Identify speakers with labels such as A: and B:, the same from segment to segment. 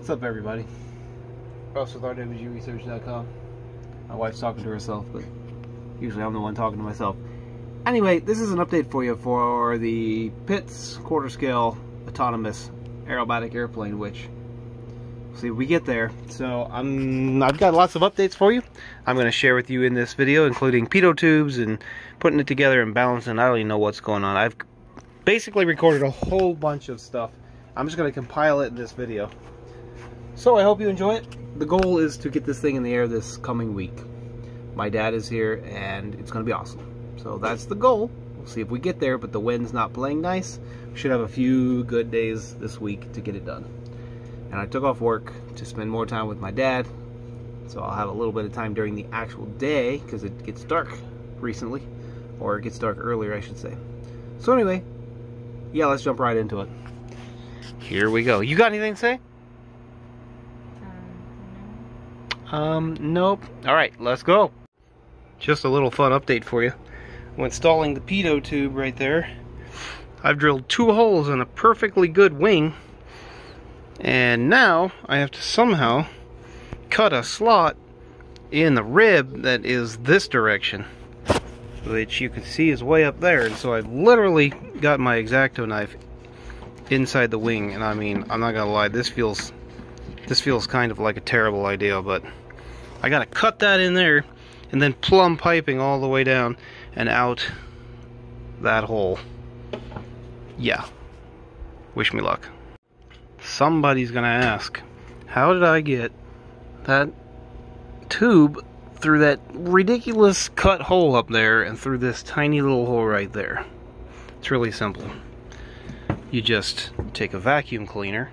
A: What's up, everybody? Russ with rwgresearch.com. My wife's talking to herself, but usually I'm the one talking to myself. Anyway, this is an update for you for the Pitts quarter scale autonomous aerobatic airplane, which we'll see if we get there. So I've got lots of updates for you. I'm going to share with you in this video, including pitot tubes and putting it together and balancing. I don't even know what's going on. I've basically recorded a whole bunch of stuff. I'm just going to compile it in this video. So I hope you enjoy it. The goal is to get this thing in the air this coming week. My dad is here and it's going to be awesome. So that's the goal. We'll see if we get there, but the wind's not playing nice. We should have a few good days this week to get it done. And I took off work to spend more time with my dad. So I'll have a little bit of time during the actual day because it gets dark recently. Or it gets dark earlier, I should say. So anyway, yeah, let's jump right into it. Here we go. You got anything to say? Nope. Alright, let's go. Just a little fun update for you. I'm installing the pitot tube right there. I've drilled 2 holes in a perfectly good wing. And now I have to somehow cut a slot in the rib that is this direction, which you can see is way up there. And so I've literally got my X-Acto knife inside the wing, and I mean, I'm not gonna lie, this feels kind of like a terrible idea, but I gotta cut that in there and then plumb piping all the way down and out that hole. Yeah, wish me luck. Somebody's gonna ask, how did I get that tube through that ridiculous cut hole up there and through this tiny little hole right there? It's really simple. You just take a vacuum cleaner,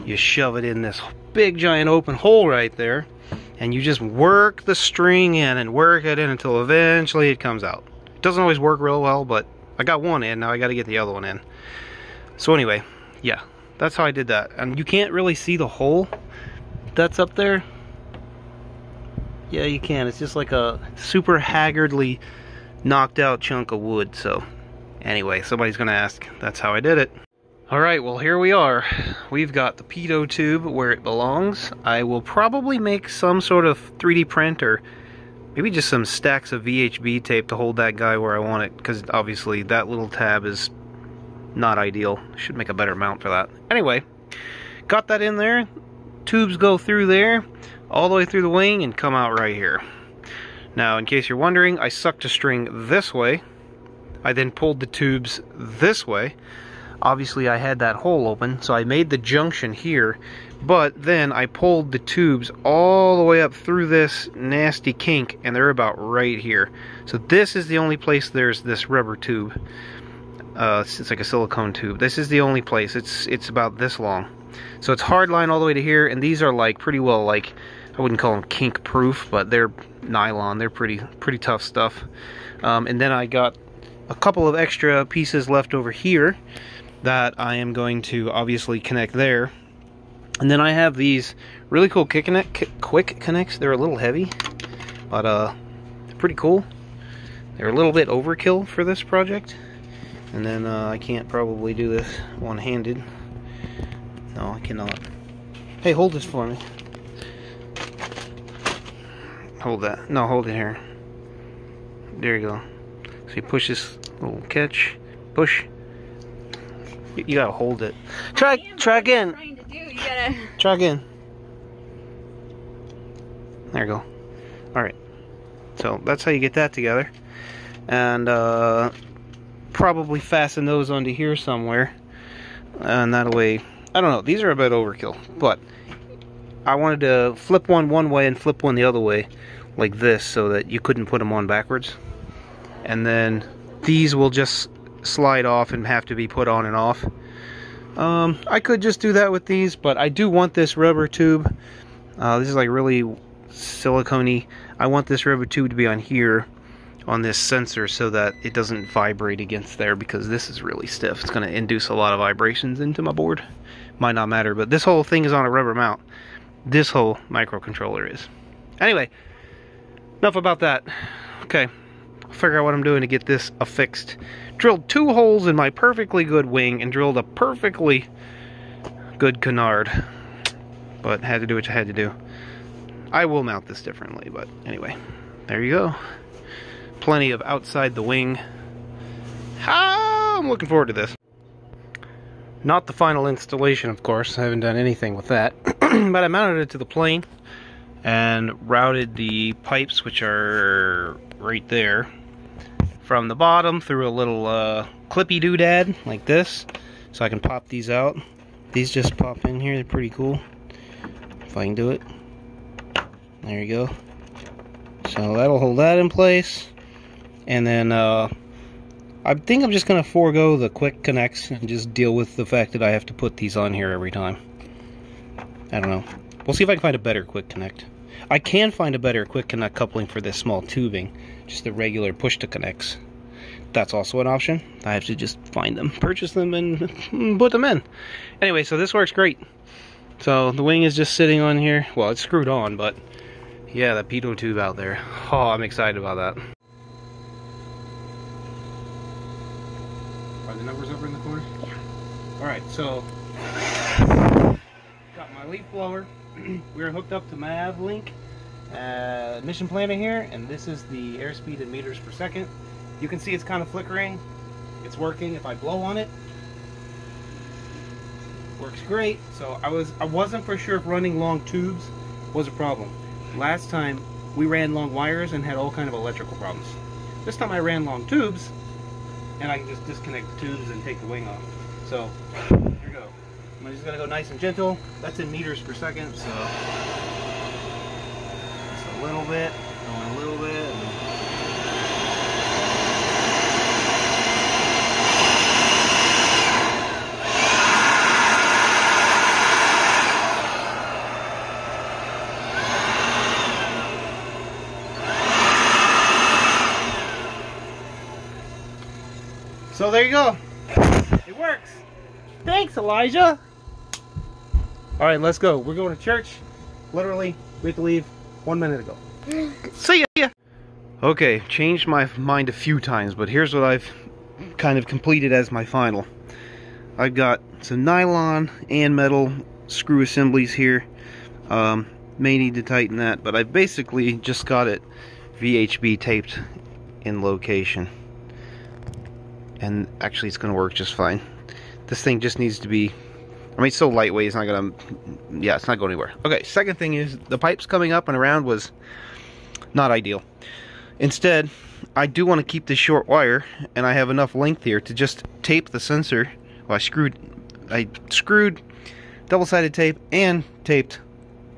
A: you shove it in this big giant open hole right there, and you just work the string in and work it in until eventually it comes out. It doesn't always work real well, but I got one in, now I got to get the other one in. So anyway, yeah, that's how I did that. And you can't really see the hole that's up there. Yeah, you can. It's just like a super haggardly knocked out chunk of wood. So anyway, somebody's gonna ask, that's how I did it. Alright, well here we are. We've got the pitot tube where it belongs. I will probably make some sort of 3D print or maybe just some stacks of VHB tape to hold that guy where I want it, because obviously that little tab is not ideal. Should make a better mount for that. Anyway, got that in there. Tubes go through there, all the way through the wing and come out right here. Now, in case you're wondering, I sucked a string this way. I then pulled the tubes this way. Obviously I had that hole open, so I made the junction here, but then I pulled the tubes all the way up through this nasty kink, and they're about right here. So this is the only place there's this rubber tube. It's like a silicone tube. This is the only place. It's about this long. So it's hard line all the way to here, and these are like pretty well, like, I wouldn't call them kink proof, but they're nylon. They're pretty tough stuff. And then I got a couple of extra pieces left over here that I am going to obviously connect there. And then I have these really cool quick connects. They're a little heavy, but they're pretty cool. They're a little bit overkill for this project. And then I can't probably do this one-handed. No, I cannot. Hey, hold this for me. Hold that. No, hold it here. There you go. So you push this little catch. Push. You gotta hold it. Try again. Try again. There you go. Alright. So that's how you get that together. And probably fasten those onto here somewhere. And that way, I don't know, these are a bit overkill. But I wanted to flip one way and flip one the other way. Like this, so that you couldn't put them on backwards. And then these will just slide off and have to be put on and off. I could just do that with these, but I do want this rubber tube. This is like really silicone-y. I want this rubber tube to be on here on this sensor so that it doesn't vibrate against there, because this is really stiff. It's going to induce a lot of vibrations into my board. Might not matter, but this whole thing is on a rubber mount. This whole microcontroller is. Anyway, enough about that. Okay, I'll figure out what I'm doing to get this affixed. Drilled 2 holes in my perfectly good wing and drilled a perfectly good canard. but had to do what I had to do. I will mount this differently, but anyway, there you go. Plenty of outside the wing. I'm looking forward to this. Not the final installation, of course. I haven't done anything with that. But I mounted it to the plane and routed the pipes, which are right there, from the bottom through a little clippy doodad like this, so I can pop these out. These just pop in here. They're pretty cool. If I can do it. There you go. So that'll hold that in place. And then I think I'm just going to forego the quick connects and just deal with the fact that I have to put these on here every time. I don't know. We'll see if I can find a better quick connect. I can find a better quick connect coupling for this small tubing. Just the regular push to connects. That's also an option. I have to just find them, purchase them, and put them in. Anyway, so this works great. So the wing is just sitting on here. Well, it's screwed on, but yeah, that Pitot tube out there. Oh, I'm excited about that. Are the numbers over in the corner? Yeah. Alright, so got my leaf blower. We're hooked up to MAVLink mission planner here, and this is the airspeed in meters per second. You can see it's kind of flickering. It's working. If I blow on it, works great. So I wasn't for sure if running long tubes was a problem. Last time we ran long wires and had all kind of electrical problems. This time I ran long tubes, and I can just disconnect the tubes and take the wing off. So here we go. I'm just gonna go nice and gentle. That's in meters per second, so just a little bit, going a little bit. So there you go. It works. Thanks, Elijah. All right, let's go. We're going to church. Literally, we have to leave 1 minute ago. See ya. Okay, changed my mind a few times, but here's what I've kind of completed as my final. I've got some nylon and metal screw assemblies here. May need to tighten that, but I basically just got it VHB taped in location. And actually it's going to work just fine. This thing just needs to be, I mean, it's so lightweight, it's not going to, yeah, it's not going anywhere. Okay, second thing is, the pipes coming up and around was not ideal. Instead, I do want to keep this short wire, and I have enough length here to just tape the sensor. Well, I screwed double-sided tape and taped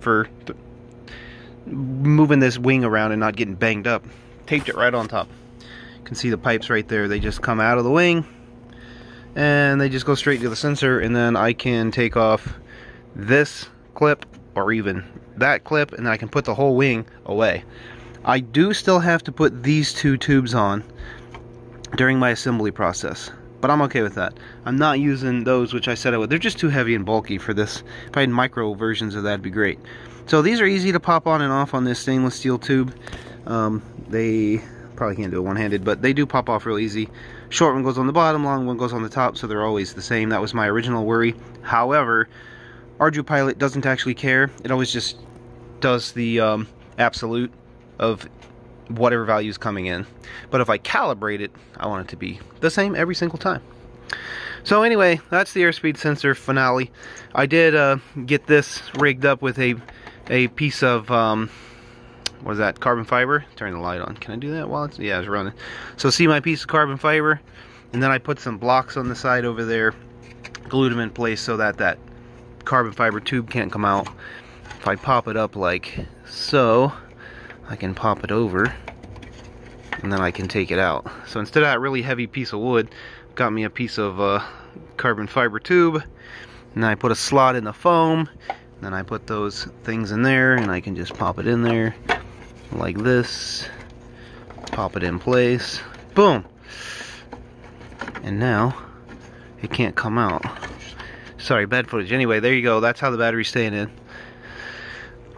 A: for moving this wing around and not getting banged up. Taped it right on top. You can see the pipes right there. They just come out of the wing and they just go straight to the sensor, and then I can take off this clip or even that clip, and then I can put the whole wing away. I do still have to put these two tubes on during my assembly process, but I'm okay with that. I'm not using those, which I said I would. They're just too heavy and bulky for this. If I had micro versions of that, it'd be great. So these are easy to pop on and off on this stainless steel tube. They probably can't do it one-handed, but they do pop off real easy. Short one goes on the bottom, long one goes on the top, so they're always the same. That was my original worry. However, ArduPilot doesn't actually care. It always just does the absolute of whatever value is coming in. But if I calibrate it, I want it to be the same every single time. So anyway, that's the airspeed sensor finale. I did get this rigged up with a piece of what is that, carbon fiber? Turn the light on. Can I do that while it's, yeah, it's running. So see my piece of carbon fiber, and then I put some blocks on the side over there, glued them in place so that that carbon fiber tube can't come out. If I pop it up like so, I can pop it over, and then I can take it out. So instead of that really heavy piece of wood, got me a piece of carbon fiber tube, and then I put a slot in the foam, and then I put those things in there, and I can just pop it in there like this, pop it in place, boom, and now it can't come out. Sorry, bad footage. Anyway, there you go. That's how the battery's staying in.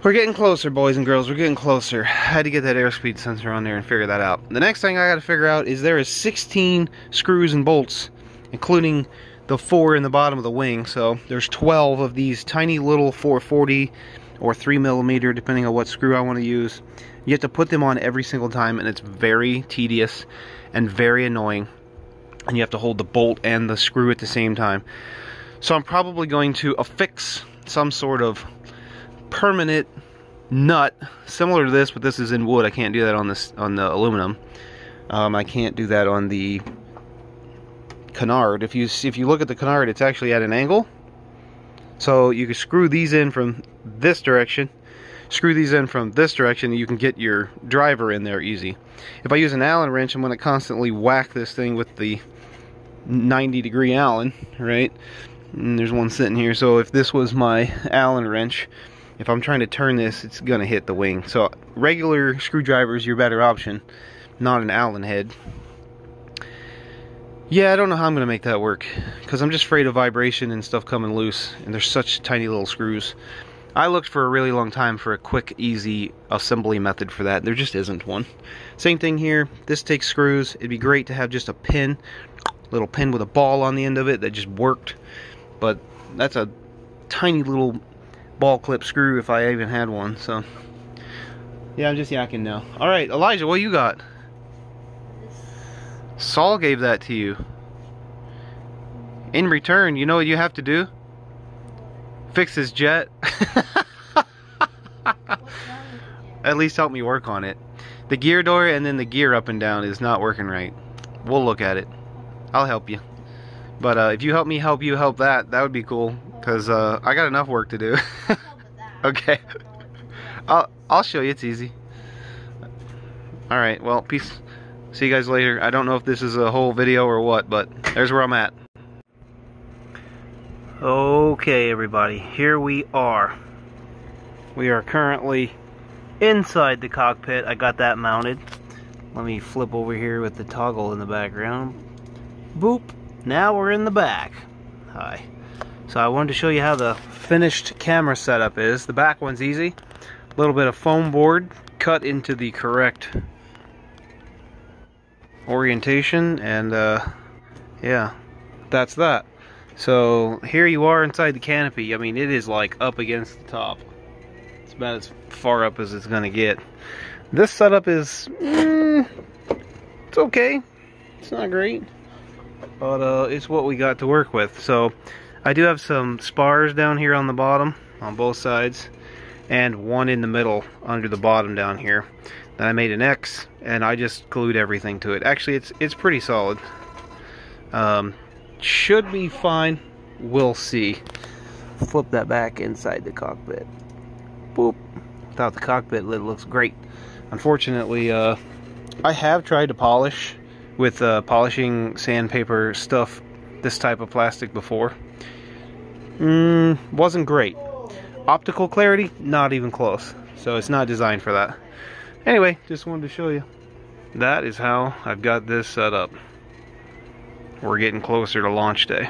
A: We're getting closer, boys and girls. We're getting closer. I had to get that airspeed sensor on there and figure that out. The next thing I got to figure out is there is 16 screws and bolts, including the 4 in the bottom of the wing. So there's 12 of these tiny little 440 or 3mm, depending on what screw I want to use. You have to put them on every single time, and it's very tedious and very annoying. And you have to hold the bolt and the screw at the same time. So I'm probably going to affix some sort of permanent nut similar to this, but this is in wood. I can't do that on the aluminum. I can't do that on the canard. If you look at the canard, it's actually at an angle. So you can screw these in from this direction, screw these in from this direction, and you can get your driver in there easy. If I use an Allen wrench, I'm going to constantly whack this thing with the 90-degree Allen, right? And there's one sitting here. So if this was my Allen wrench, if I'm trying to turn this, it's going to hit the wing. So regular screwdriver is your better option, not an Allen head. Yeah, I don't know how I'm going to make that work, because I'm just afraid of vibration and stuff coming loose, and there's such tiny little screws. I looked for a really long time for a quick, easy assembly method for that. There just isn't one. Same thing here. This takes screws. It'd be great to have just a pin, little pin with a ball on the end of it that just worked, but that's a tiny little ball clip screw if I even had one. So yeah, I'm just yakking now. All right, Elijah, what you got? Saul gave that to you. In return, you know what you have to do? Fix his jet. At least help me work on it. The gear door and then the gear up and down is not working right. We'll look at it. I'll help you. But if you help me help you help that, that would be cool. Because I got enough work to do. Okay. I'll show you. It's easy. Alright, well, peace. See you guys later. I don't know if this is a whole video or what, but there's where I'm at. Okay, everybody, here we are. We are currently inside the cockpit. I got that mounted. Let me flip over here with the toggle in the background. Boop. Now we're in the back. Hi. So I wanted to show you how the finished camera setup is. The back one's easy. A little bit of foam board cut into the correct orientation, and yeah, that's that. So here you are inside the canopy. I mean, it is like up against the top. It's about as far up as it's gonna get. This setup is it's okay. It's not great, but it's what we got to work with. So I do have some spars down here on the bottom on both sides, and one in the middle under the bottom down here. Then I made an X, and I just glued everything to it. Actually, it's pretty solid. Should be fine. We'll see. Flip that back inside the cockpit. Boop. Thought the cockpit lid looks great. Unfortunately, I have tried to polish with polishing sandpaper stuff, this type of plastic before. Wasn't great. Optical clarity, not even close. So it's not designed for that. Anyway, just wanted to show you. That is how I've got this set up. We're getting closer to launch day.